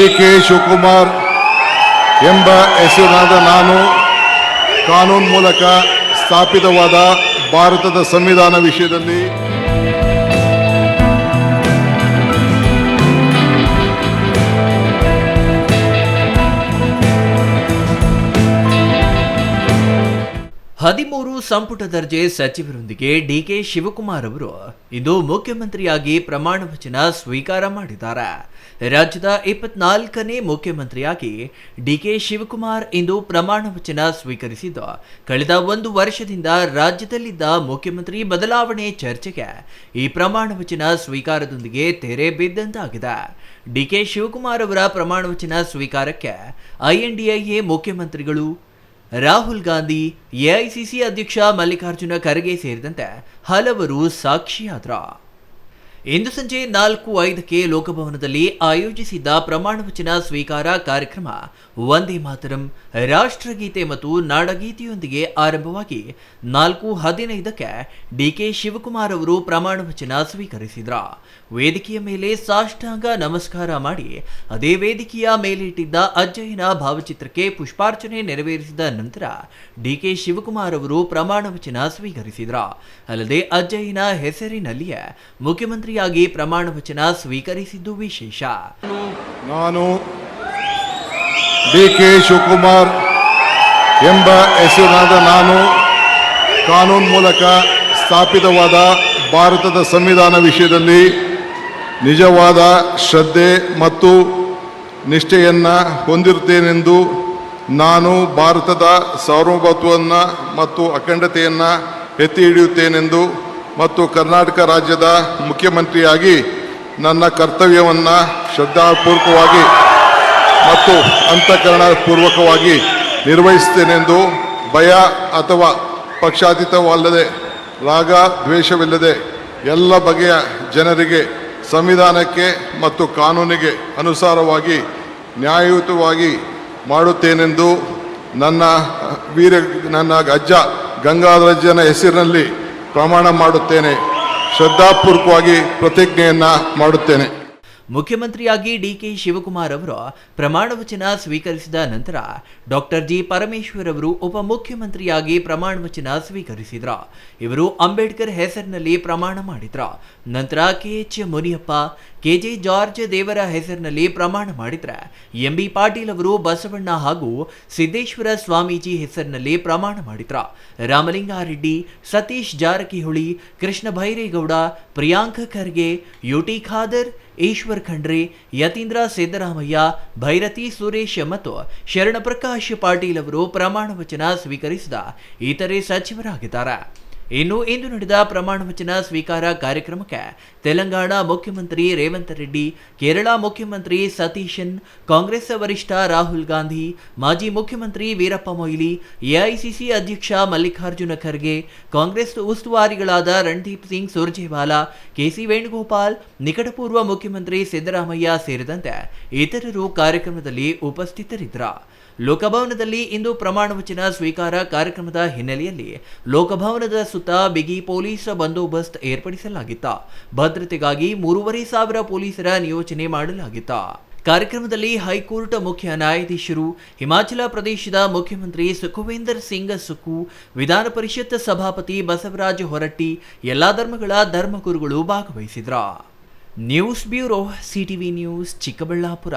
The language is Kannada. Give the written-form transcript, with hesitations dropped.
ಡಿ.ಕೆ. ಶಿವಕುಮಾರ್ ಎಂಬ ಹೆಸರಿನಾದ ನಾನು ಕಾನೂನು ಮೂಲಕ ಸ್ಥಾಪಿತವಾದ ಭಾರತದ ಸಂವಿಧಾನ ವಿಷಯದಲ್ಲಿ ಹದಿಮೂರು ಸಂಪುಟ ದರ್ಜೆ ಸಚಿವರೊಂದಿಗೆ ಡಿಕೆ ಶಿವಕುಮಾರ್ ಅವರು ಇಂದು ಮುಖ್ಯಮಂತ್ರಿಯಾಗಿ ಪ್ರಮಾಣ ವಚನ ಸ್ವೀಕಾರ ಮಾಡಿದ್ದಾರೆ. ರಾಜ್ಯದ 24ನೇ ಮುಖ್ಯಮಂತ್ರಿಯಾಗಿ ಡಿಕೆ ಶಿವಕುಮಾರ್ ಇಂದು ಪ್ರಮಾಣ ವಚನ ಸ್ವೀಕರಿಸಿದ್ದು, ಕಳೆದ ಒಂದು ವರ್ಷದಿಂದ ರಾಜ್ಯದಲ್ಲಿದ್ದ ಮುಖ್ಯಮಂತ್ರಿ ಬದಲಾವಣೆ ಚರ್ಚೆಗೆ ಈ ಪ್ರಮಾಣ ವಚನ ಸ್ವೀಕಾರದೊಂದಿಗೆ ತೆರೆ ಬಿದ್ದಂತಾಗಿದೆ. ಡಿಕೆ ಶಿವಕುಮಾರ್ ಅವರ ಪ್ರಮಾಣ ವಚನ ಸ್ವೀಕಾರಕ್ಕೆ INDIA ಮುಖ್ಯಮಂತ್ರಿಗಳು ರಾಹುಲ್ ಗಾಂಧಿ, ಎಐಸಿಸಿ ಅಧ್ಯಕ್ಷ ಮಲ್ಲಿಕಾರ್ಜುನ ಖರ್ಗೆ ಸೇರಿದಂತೆ ಹಲವರು ಸಾಕ್ಷಿಯಾದರು. ಇಂದು ಸಂಜೆ 4:05ಕ್ಕೆ ಲೋಕಭವನದಲ್ಲಿ ಆಯೋಜಿಸಿದ್ದ ಪ್ರಮಾಣ ವಚನ ಸ್ವೀಕಾರ ಕಾರ್ಯಕ್ರಮ ವಂದೇ ಮಾತರಂ, ರಾಷ್ಟ್ರಗೀತೆ ಮತ್ತು ನಾಡಗೀತೆಯೊಂದಿಗೆ ಆರಂಭವಾಗಿ 4:15ಕ್ಕೆ ಡಿಕೆ ಶಿವಕುಮಾರ್ ಅವರು ಪ್ರಮಾಣ ವಚನ ಸ್ವೀಕರಿಸಿದರು. ವೇದಿಕೆಯ ಮೇಲೆ ಸಾಷ್ಟಾಂಗ ನಮಸ್ಕಾರ ಮಾಡಿ ಅದೇ ವೇದಿಕೆಯ ಮೇಲಿಟ್ಟಿದ್ದ ಅಜ್ಜಯ್ಯನ ಭಾವಚಿತ್ರಕ್ಕೆ ಪುಷ್ಪಾರ್ಚನೆ ನೆರವೇರಿಸಿದ ನಂತರ ಡಿಕೆ ಶಿವಕುಮಾರ್ ಅವರು ಪ್ರಮಾಣ ವಚನ ಸ್ವೀಕರಿಸಿದರು. ಅಲ್ಲದೆ ಅಜ್ಜಯ್ಯನ ಹೆಸರಿನಲ್ಲಿಯೇ ಮುಖ್ಯಮಂತ್ರಿಯಾಗಿ ಪ್ರಮಾಣ ವಚನ ಸ್ವೀಕರಿಸಿದ್ದು ವಿಶೇಷ. ನಾನು ಡಿ.ಕೆ. ಶಿವಕುಮಾರ್ ಎಂಬ ಹೆಸರಿನಾದ ನಾನು ಕಾನೂನು ಮೂಲಕ ಸ್ಥಾಪಿತವಾದ ಭಾರತದ ಸಂವಿಧಾನ ವಿಷಯದಲ್ಲಿ ನಿಜವಾದ ಶ್ರದ್ಧೆ ಮತ್ತು ನಿಷ್ಠೆಯನ್ನು ಹೊಂದಿರುತ್ತೇನೆಂದು, ನಾನು ಭಾರತದ ಸಾರ್ವಭೌಮತ್ವವನ್ನು ಮತ್ತು ಅಖಂಡತೆಯನ್ನು ಎತ್ತಿ ಹಿಡಿಯುತ್ತೇನೆಂದು ಮತ್ತು ಕರ್ನಾಟಕ ರಾಜ್ಯದ ಮುಖ್ಯಮಂತ್ರಿಯಾಗಿ ನನ್ನ ಕರ್ತವ್ಯವನ್ನು ಶ್ರದ್ಧಾಪೂರ್ವಕವಾಗಿ ಮತ್ತು ಅಂತಃಕರಣಪೂರ್ವಕವಾಗಿ ನಿರ್ವಹಿಸುತ್ತೇನೆಂದು, ಭಯ ಅಥವಾ ಪಕ್ಷಾತೀತವಲ್ಲದೆ, ರಾಗ ದ್ವೇಷವಿಲ್ಲದೆ ಎಲ್ಲ ಬಗೆಯ ಜನರಿಗೆ ಸಂವಿಧಾನಕ್ಕೆ ಮತ್ತು ಕಾನೂನಿಗೆ ಅನುಸಾರವಾಗಿ ನ್ಯಾಯಯುತವಾಗಿ ಮಾಡುತ್ತೇನೆಂದು ನನ್ನ ಅಜ್ಜ ಗಂಗಾಧರಜ್ಜನ ಹೆಸರಿನಲ್ಲಿ ಪ್ರಮಾಣ ಮಾಡುತ್ತೇನೆ. ಶ್ರದ್ಧಾಪೂರ್ವಕವಾಗಿ ಪ್ರತಿಜ್ಞೆಯನ್ನು ಮಾಡುತ್ತೇನೆ. ಮುಖ್ಯಮಂತ್ರಿಯಾಗಿ ಡಿಕೆ ಶಿವಕುಮಾರ್ ಅವರು ಪ್ರಮಾಣ ವಚನ ಸ್ವೀಕರಿಸಿದ ನಂತರ ಡಾಕ್ಟರ್ ಜಿ ಪರಮೇಶ್ವರ್ ಅವರು ಉಪಮುಖ್ಯಮಂತ್ರಿಯಾಗಿ ಪ್ರಮಾಣ ವಚನ ಸ್ವೀಕರಿಸಿದ್ರು. ಇವರು ಅಂಬೇಡ್ಕರ್ ಹೆಸರಿನಲ್ಲಿ ಪ್ರಮಾಣ ಮಾಡಿದ್ರು. ನಂತರ KH ಮುನಿಯಪ್ಪ, KJ ಜಾರ್ಜ್ ದೇವರ ಹೆಸರಿನಲ್ಲಿ ಪ್ರಮಾಣ ಮಾಡಿದ್ರೆ MB ಪಾಟೀಲ್ ಅವರು ಬಸವಣ್ಣ ಹಾಗೂ ಸಿದ್ದೇಶ್ವರ ಸ್ವಾಮೀಜಿ ಹೆಸರಿನಲ್ಲಿ ಪ್ರಮಾಣ ಮಾಡಿದ್ರು. ರಾಮಲಿಂಗಾರೆಡ್ಡಿ, ಸತೀಶ್ ಜಾರಕಿಹೊಳಿ, ಕೃಷ್ಣ ಭೈರೇಗೌಡ, ಪ್ರಿಯಾಂಕ ಖರ್ಗೆ, UT ಖಾದರ್, ಈಶ್ವರ್ ಖಂಡ್ರೆ, ಯತೀಂದ್ರ ಸಿದ್ದರಾಮಯ್ಯ, ಭೈರತಿ ಸುರೇಶ್ ಮತ್ತು ಶರಣಪ್ರಕಾಶ್ ಪಾಟೀಲ್ ಅವರು ಪ್ರಮಾಣ ವಚನ ಸ್ವೀಕರಿಸಿದ ಇತರೆ ಸಚಿವರಾಗಿದ್ದಾರೆ. ಇನ್ನು ಇಂದು ನಡೆದ ಪ್ರಮಾಣ ವಚನ ಸ್ವೀಕಾರ ಕಾರ್ಯಕ್ರಮಕ್ಕೆ ತೆಲಂಗಾಣ ಮುಖ್ಯಮಂತ್ರಿ ರೇವಂತ್ ರೆಡ್ಡಿ, ಕೇರಳ ಮುಖ್ಯಮಂತ್ರಿ ಸತೀಶನ್, ಕಾಂಗ್ರೆಸ್ ವರಿಷ್ಠ ರಾಹುಲ್ ಗಾಂಧಿ, ಮಾಜಿ ಮುಖ್ಯಮಂತ್ರಿ ವೀರಪ್ಪ ಮೊಯ್ಲಿ, ಎಐಸಿಸಿ ಅಧ್ಯಕ್ಷ ಮಲ್ಲಿಕಾರ್ಜುನ ಖರ್ಗೆ, ಕಾಂಗ್ರೆಸ್ ಉಸ್ತುವಾರಿಗಳಾದ ರಣದೀಪ್ ಸಿಂಗ್ ಸುರ್ಜೇವಾಲಾ, KC ವೇಣುಗೋಪಾಲ್, ನಿಕಟಪೂರ್ವ ಮುಖ್ಯಮಂತ್ರಿ ಸಿದ್ದರಾಮಯ್ಯ ಸೇರಿದಂತೆ ಇತರರು ಕಾರ್ಯಕ್ರಮದಲ್ಲಿ ಉಪಸ್ಥಿತರಿದ್ದರು. ಲೋಕಭವನದಲ್ಲಿ ಇಂದು ಪ್ರಮಾಣ ವಚನ ಸ್ವೀಕಾರ ಕಾರ್ಯಕ್ರಮದ ಹಿನ್ನೆಲೆಯಲ್ಲಿ ಲೋಕಭವನದ ಸುತ್ತ ಬಿಗಿ ಪೊಲೀಸ್ ಬಂದೋಬಸ್ತ್ ಏರ್ಪಡಿಸಲಾಗಿತ್ತು. ಭದ್ರತೆಗಾಗಿ 3,500 ಪೊಲೀಸರ ನಿಯೋಜನೆ ಮಾಡಲಾಗಿತ್ತು. ಕಾರ್ಯಕ್ರಮದಲ್ಲಿ ಹೈಕೋರ್ಟ್ ಮುಖ್ಯ ನ್ಯಾಯಾಧೀಶರು, ಹಿಮಾಚಲ ಪ್ರದೇಶದ ಮುಖ್ಯಮಂತ್ರಿ ಸುಖವಿಂದರ್ ಸಿಂಗ್ ಸುಕ್ಕು, ವಿಧಾನ ಪರಿಷತ್ ಸಭಾಪತಿ ಬಸವರಾಜ ಹೊರಟ್ಟಿ, ಎಲ್ಲಾ ಧರ್ಮಗಳ ಧರ್ಮಗುರುಗಳು ಭಾಗವಹಿಸಿದ್ರು. News bureau, CTV news, Chikkaballapur.